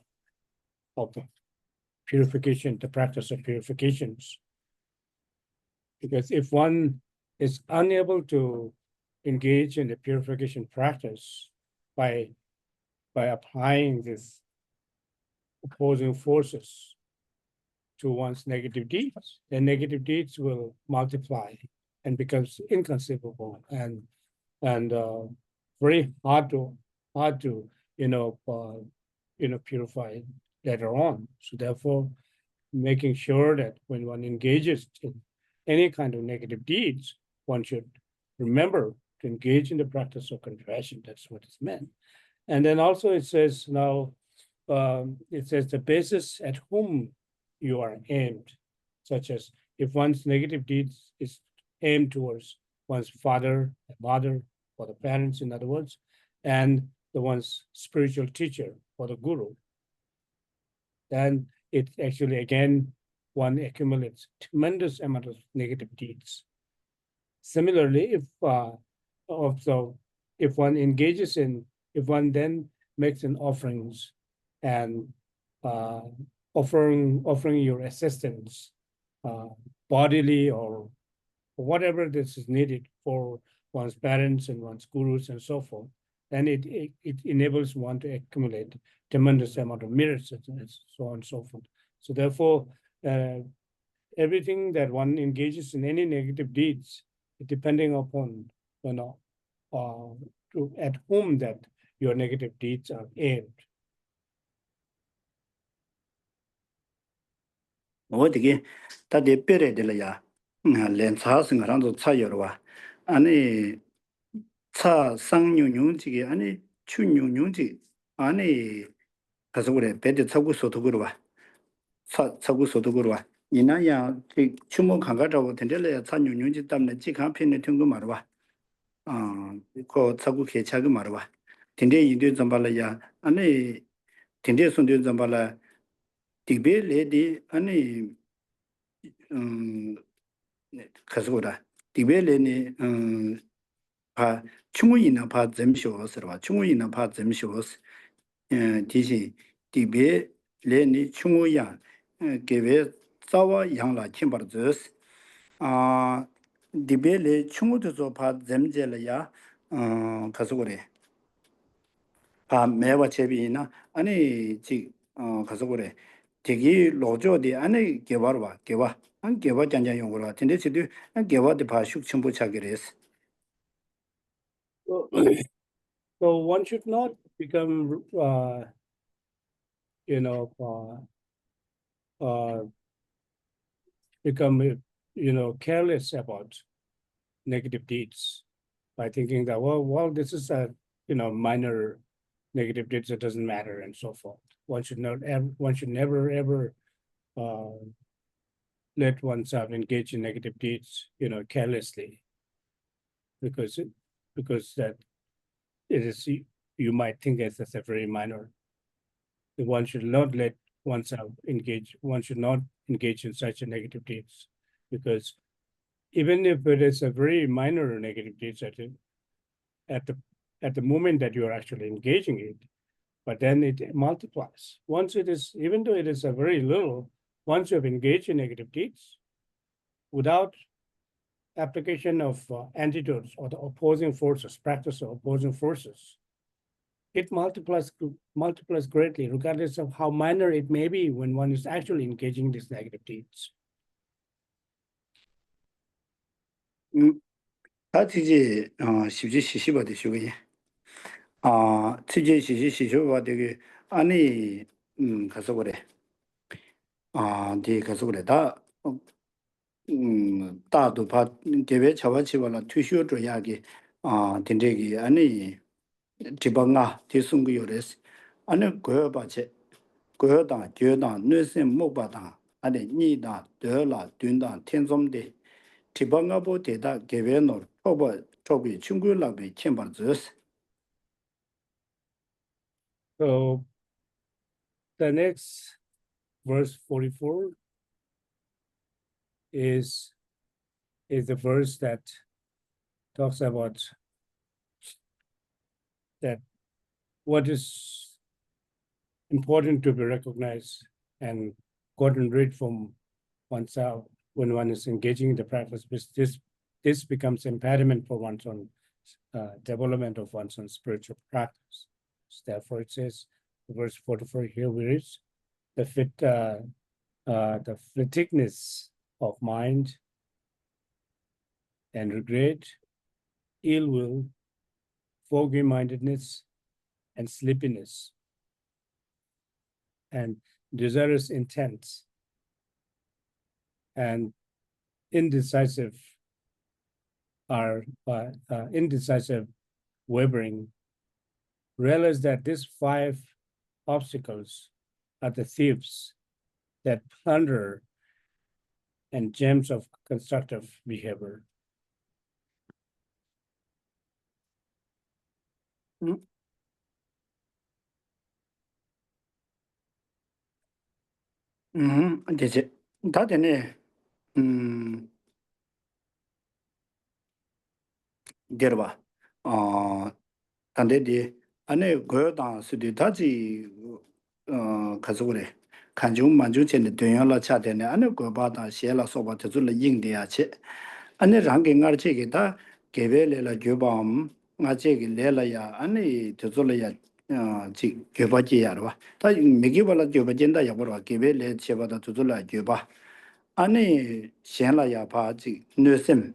purification, the practice of purifications. Because if one is unable to engage in the purification practice by applying these opposing forces to one's negative deeds, then negative deeds will multiply and becomes inconceivable and very hard to purify later on. So therefore, making sure that when one engages in any kind of negative deeds, one should remember to engage in the practice of confession. That's what it's meant. And then also it says now, it says the basis at whom you are aimed, such as if one's negative deeds is aimed towards one's father, mother, or the parents, in other words, and the one's spiritual teacher or the guru, then it actually, again, one accumulates tremendous amount of negative deeds. Similarly, if one engages in, if one then makes an offerings and offering your assistance, bodily or whatever this is needed for one's parents and one's gurus and so forth, then it enables one to accumulate tremendous amount of merits and so on and so forth. So therefore, everything that one engages in any negative deeds, depending upon at whom that your negative deeds are aimed. 어디게 다들 빼래들이야. 렌사스가 ranzo 차여와. 아니 차 상ኙ뉴지게 아니 추뉴뉴지 아니 가서 그래 배드 차고 소도 그러와. 차고 소도 그러와. 이나야 그 추모 강가라고 된들래 차뉴뉴지 때문에 지간 편에 튕고 말와. 그 차고 개차고 말와. 된대 인도 좀 발라야. 아니 된대 손도 좀 발라. 디베 레디 아니 가서 그래. 디베 레니 파 충분히나 파 점쇼스로 충분히나 파 점쇼스 디시 디베 레니 충분히야 개베 자와 양라 침버즈스 디베 레 충분히도 파 점젤이야 가서 그래 바 매와 제비나 아니 가서 그래 되게 로조디 안에 개발와 개발 안 개발 장장 용으로 같은데 지도 개발도 봐 숙청부 차기래스 So so one should not become, you know, become, careless about negative deeds by thinking that, well, this is a, minor negative deeds, it doesn't matter, and so forth. One should never ever let oneself engage in negative deeds, carelessly, because that it is you might think it's a very minor. One should not let oneself engage. One should not engage in such a negative deeds, because even if it is a very minor negative deeds at the moment that you are actually engaging it, but then it multiplies. Once it is, even though it is a very little, once you have engaged in negative deeds, without application of antidotes or the opposing forces, practice of opposing forces, it multiplies greatly, regardless of how minor it may be when one is actually engaging in these negative deeds. 다 지지 십지 시시바 되시고요 지지 시시바 되게 아니 가서 그래 뒤 가서 그래 다 다도 봐 개별 차와치발라 투쇼 이야기 된대기 아니 지방아 대승구 요레스 아니 거여 봐체 거여다 겨다 뇌신 목바다 아니 니다 더라 둔다天som대 지방아보 대다 개별노 초비 친구라비 쳔바즈스 So the next verse 44 is the verse that talks about that what is important to be recognized and gotten rid from oneself when one is engaging in the practice, because this becomes impediment for one's own development of one's own spiritual practice. So therefore, it says, verse 44 here, we reach the fatigueness of mind and regret, ill will, foggy-mindedness, and sleepiness, and desirous intents, and indecisive wavering. Realize that these 5 obstacles are the thieves that plunder and gems of constructive behavior. 이제 다 되네 데르바 단데디 안에 거다 수디 다지 가서 그래 간중 만중전에 되어라 차되네 안에 거바다 시엘라 소바 저줄 인데야체 안에 랑게 가르치게다 개벨레라 교밤 나체게 레라야 안에 저줄이야 지 교바지야로 다 미기발라 교바진다 야보라 개벨레 제바다 저줄라 교바 안에 시엘라야 바지 뇌셈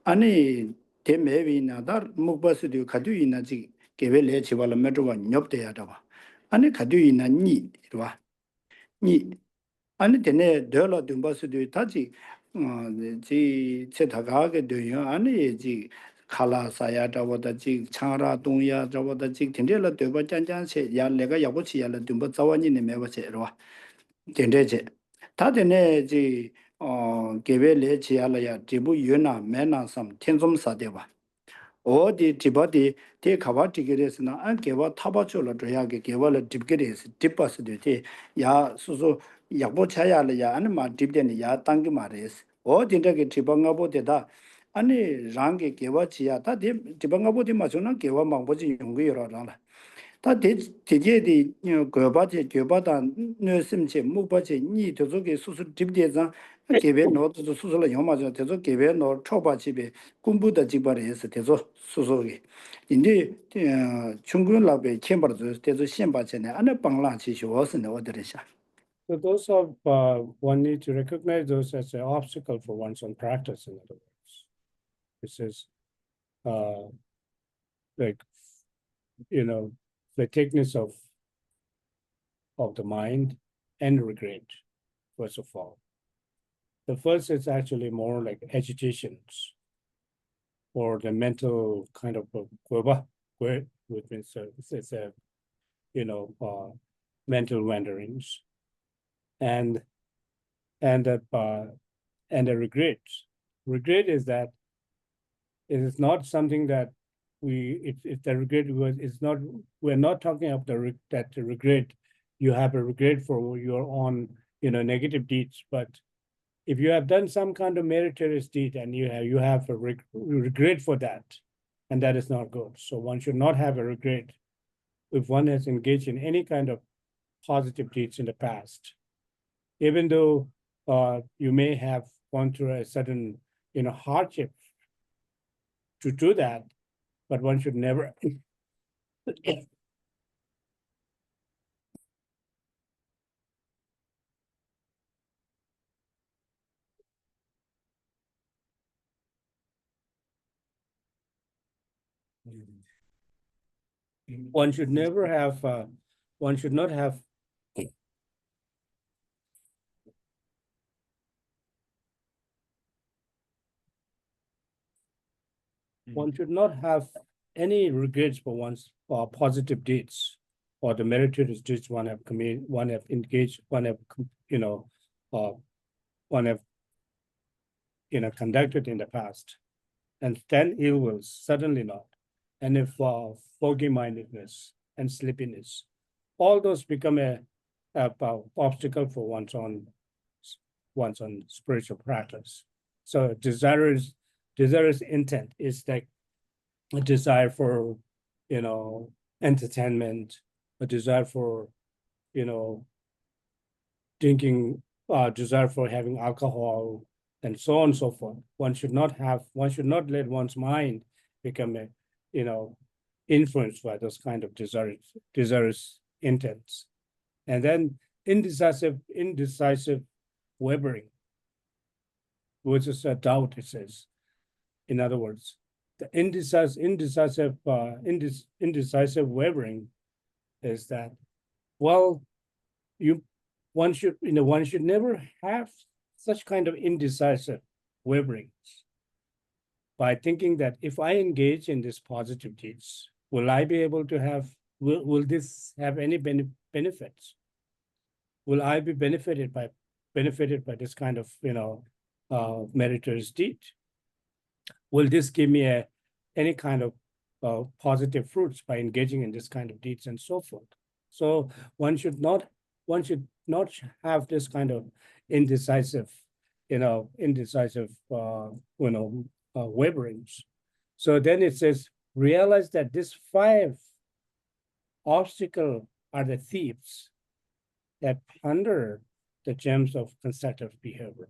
아니 대매비나다 목바스도 가두이나지 개벨레 지발라 메트와 nhập 돼야다 아니 가두이나 니 이봐 니 아니 되네 더러 듬바스도 다지 지 세다가게 되요 아니 지 칼라사야다보다지 창라 동야 저보다지 된데라 되바 짠짠세 야 내가 야고치 야라 듬바 자원이네 매버세로 된데제 다되네 지 개벨레 지야라야 지부 유나 매나섬天som사대바 어디 디바디 대 가바티게레스나 안 개바 타바초로 줘야게 개발을 딥게레스 딥바스데 야 수수 약보차야라야 아니마 딥데니 야 땅기 말레스 어디인데 디방가보데다 아니 랑게 개바치야 다 디방가보디 마소나 개바 망보지 용기여라라 다 대제디 거바제 교바다 뇌심체 무바제 니 도저게 수술 집대장 개별 노도 수술을 영마저 대저 개별 노 초바집에 군부다 집발에서 대저 수술이 인데 중군라베 캠버도 대저 신바체네 안에 방라치 쇼스네 어디래샤. So those of one need to recognize those as an obstacle for one's own practice, in other words. This is like, you know, the thickness of the mind and regret, first of all. The first is actually more like agitations or the mental kind of which means it's a, you know, mental wanderings and the regret. Regret is that it is not something that if the regret was, it's not, we're not talking of the regret, you have a regret for your own, you know, negative deeds, but if you have done some kind of meritorious deed and you have a regret for that, and that is not good. So one should not have a regret if one has engaged in any kind of positive deeds in the past, even though you may have gone through a certain, you know, hardship to do that, but one should never one should never have one should not have one should not have any regrets for one's positive deeds or the meritorious deeds one have committed, one have engaged, one have, you know, one have, you know, conducted in the past. And then ill will certainly not. And if foggy-mindedness and sleepiness, all those become a obstacle for one's own spiritual practice. So desirous intent is like a desire for, you know, entertainment, a desire for, you know, drinking, desire for having alcohol, and so on and so forth. One should not let one's mind become a, you know, influenced by those kind of desirous intents. And then indecisive wavering, which is a doubt, it says. In other words, the indecisive wavering is that, well, one should never have such kind of indecisive waverings by thinking that if I engage in these positive deeds, will I be able to have, will this have any benefits? Will I be benefited by this kind of, you know, meritorious deed? Will this give me any kind of positive fruits by engaging in this kind of deeds and so forth? So one should not have this kind of indecisive waverings. So then it says, realize that these 5 obstacles are the thieves that plunder the gems of constructive behavior.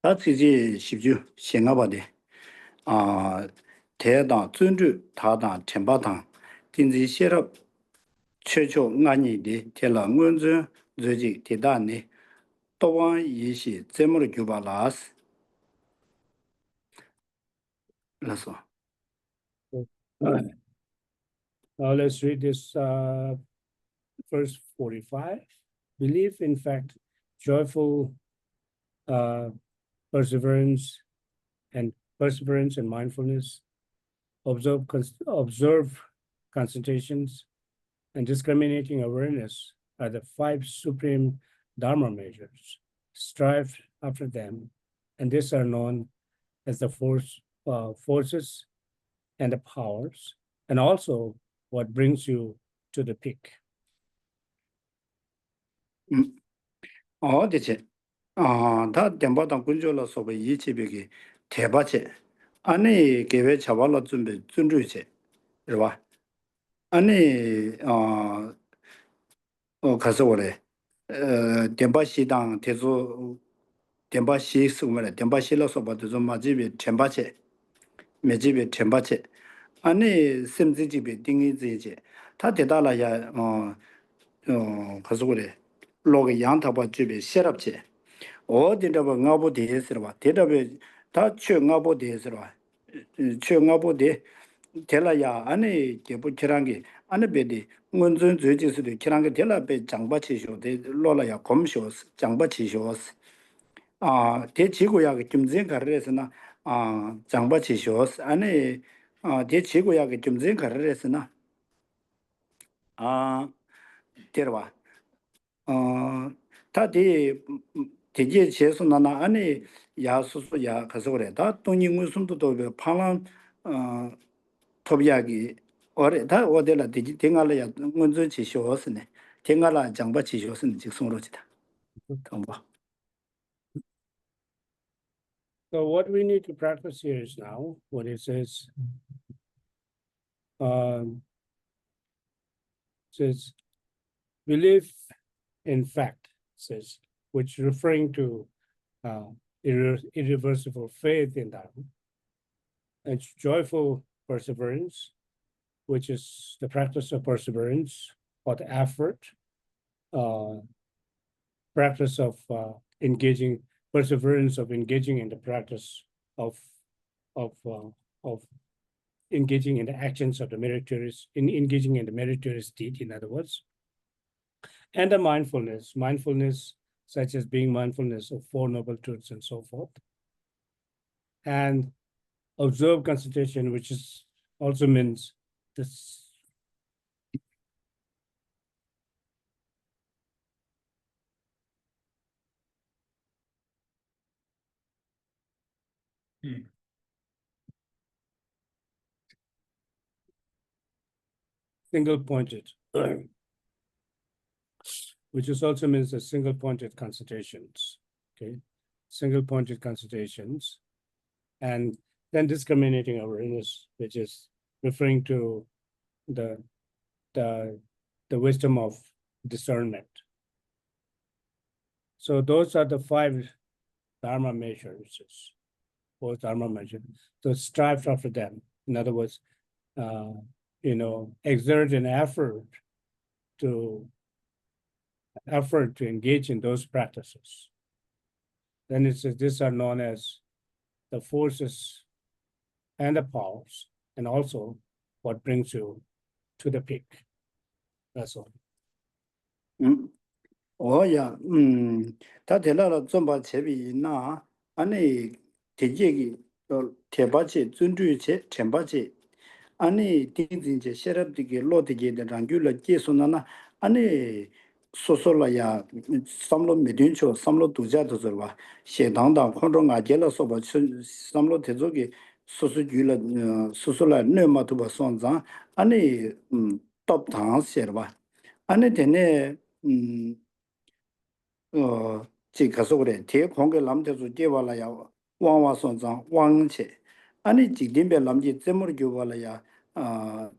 That's easy, Shibju, Singapore. 대당尊주 타당 첨바당 딘지 셰럽 최초 난이디 테라 문즈 저지 대단네 또한 이시 제모를 규발라스 라서 Now let's read this verse 45. Believe, in fact, joyful perseverance and mindfulness, observe concentrations, and discriminating awareness are the 5 supreme Dharma measures. Strive after them, and these are known as the forces and the powers, and also what brings you to the peak. 대체 다 덴바당 군조로 소베 이치베기 대바체 아니 개회 잡아라 준비 준주체 그봐 아니 가서 오래 덴바시당 대조 덴바시 쓰고래 덴바시로서 봐도 좀 맞지비 덴바체 매집이 덴바체 아니 심지집이 딩이지지 다 대달아야 가서 그래 로그 양타바 집이 셋업체 어디다가 nga보 대해서 봐 대답에 다 최nga보 대해서 봐 최nga보 대 텔라야 안에 개부치랑게 안에 베디 문전 저지스도 키랑게 텔라베 장바치쇼 대 로라야 검쇼스 장바치쇼스 대지구야게 좀전 가르에서나 장바치쇼스 안에 대지구야게 좀전 가르에서나 데려와 다디 대제 제소나나 안에 야수수 야 가서 그래 다 돈이 숨도 파란 토비야기 어레 다 어디라 되지 땡알이야 먼저 지쇼스네 땡알아 장바 지쇼스네 직송으로지다 봐. So what we need to practice here is now, what it says belief in fact, says, which referring to irreversible faith in that, and joyful perseverance, which is the practice of perseverance or the effort, practice of engaging, perseverance of engaging in the practice of engaging in the actions of the meritorious, in engaging in the meritorious deed, in other words, and the mindfulness such as being mindfulness of Four Noble Truths and so forth, and observe concentration, which is also means this. Single pointed, which is also means a single pointed concentrations. Okay, single pointed concentrations, and then discriminating awareness, which is referring to the wisdom of discernment. So those are the 5 dharma measures, 4 dharma measures. So strive after them. In other words, exert an effort to engage in those practices. Then it says these are known as the forces and the powers, and also what brings you to the peak. That's all. 야, 다 될라라 좀봐 제비 있나? 아니 대제기 대바체 준주체 템바체 아니 딩딩제 셰랍디게 로디게 랑귤라 제소나나 아니 소소라야 삼로 메딘초 삼로 두자도 저와 셰당당 콘종아 제라소바 삼로 대족이 소소규라 소소라 네마토바 손자 아니 톱당 셰르바 아니 되네 지 가서 그래 대공개 남대주 대발라야 왕와 손장 왕체 아니 지dimbe 남지 제모르 교발라야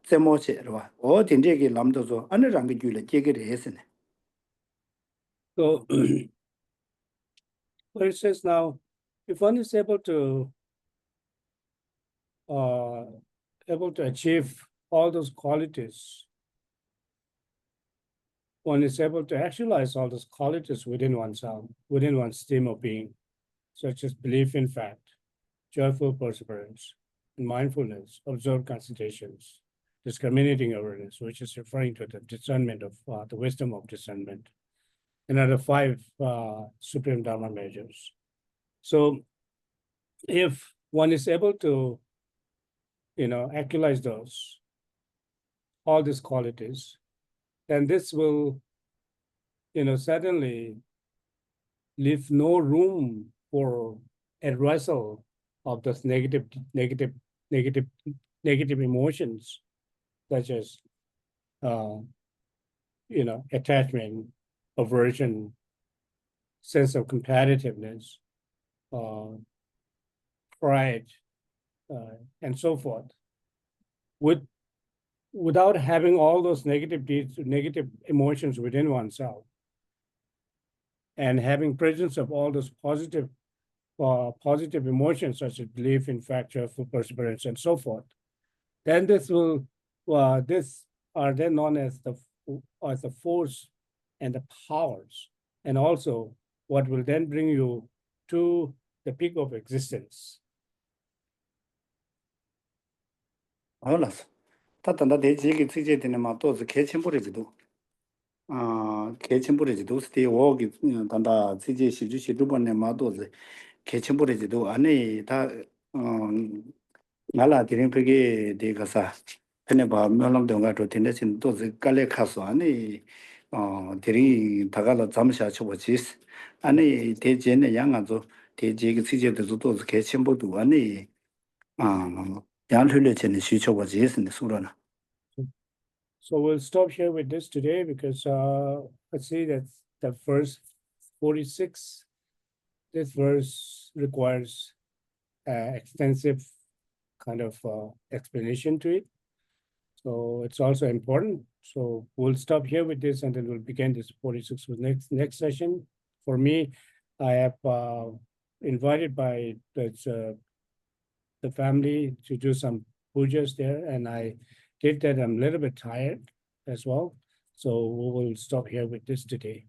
제모체르와 어딘데게 남도서 아니랑게 줄래 제게를 했으네. So it says now, if one is able to achieve all those qualities, one is able to actualize all those qualities within oneself, within one's stream of being, such as belief in fact, joyful perseverance, and mindfulness, observed concentrations, discriminating awareness, which is referring to the discernment of the wisdom of discernment, and are the 5 supreme dharma measures. So if one is able to, actualize those, all these qualities, then this will, certainly leave no room for a wrestle of those negative emotions, such as, attachment, aversion, sense of competitiveness, pride, and so forth. Without having all those negative deeds, negative emotions within oneself, and having presence of all those positive emotions such as belief in factor, full perseverance, and so forth, then this are then known as the force and the powers, and also what will then bring you to the peak of existence. 好了，他等到第几个最近的嘛，都是开钱不的制度。开钱不的制度是的，我给等到最近习主办的嘛，都是开钱不的制度。安尼他俺俩这边这个啥，肯定把苗龙东个做听得清，都是搞来看书安尼，这里大家都咱们下去我其实，安尼提前的样子，提前个最近的都是开钱不多安尼，养出来钱的需求我其实的说了呢。 So we'll stop here with this today because let's see that the verse 46, this verse requires extensive kind of explanation to it. So it's also important. So we'll stop here with this and then we'll begin this 46 with next session. For me, I have invited by the family to do some pujas there, and I did that. I'm a little bit tired as well. So we will stop here with this today.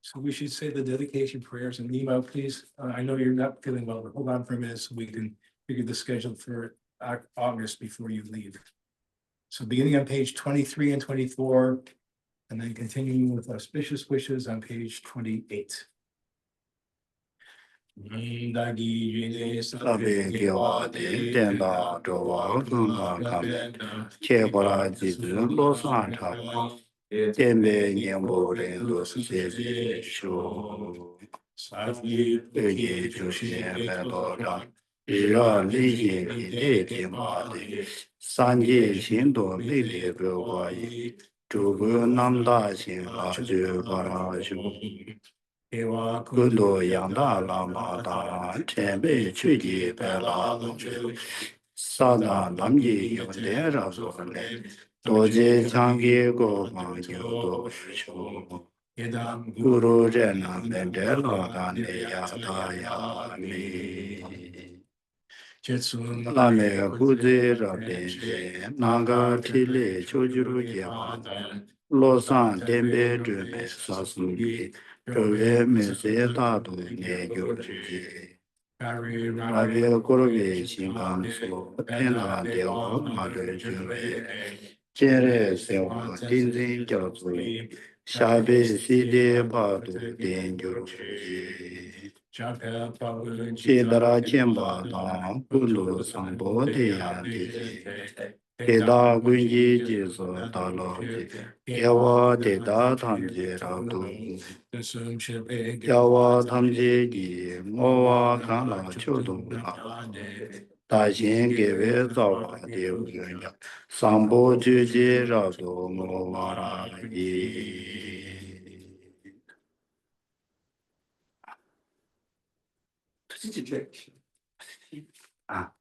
So we should say the dedication prayers and Nemo, please. I know you're not feeling well, but hold on for a minute so we can figure the schedule for August before you leave. So beginning on page 23 and 24, and then continuing with auspicious wishes on page 28. 特别给我的电脑着我更好看，结果了几只罗山茶，电北年不人都是姐姐说，对你就是白多长，日啊理解比例挺好的，三界心多比例不过瘾，诸个南大心啊就把它就。 good多养大了马大，前辈去的白拉龙去，萨达南极有点上说嘞，多见强给个朋友多说，古罗在那边在老干的呀大呀你。 那么古在这边的那个体力就是讲，老三天边准备啥事的，这边没些大多研究的。那边过来新干说，天南地北马着准备，今日生活认真叫做，下边西的把多研究的。 接得了肩膀上，不露上坡的呀的，给大规矩就是大老的，给我的大堂接了多，要我他们这的，我看了就懂了。大仙给我造化的人呀，上坡就接着多我哇啦的。 啊。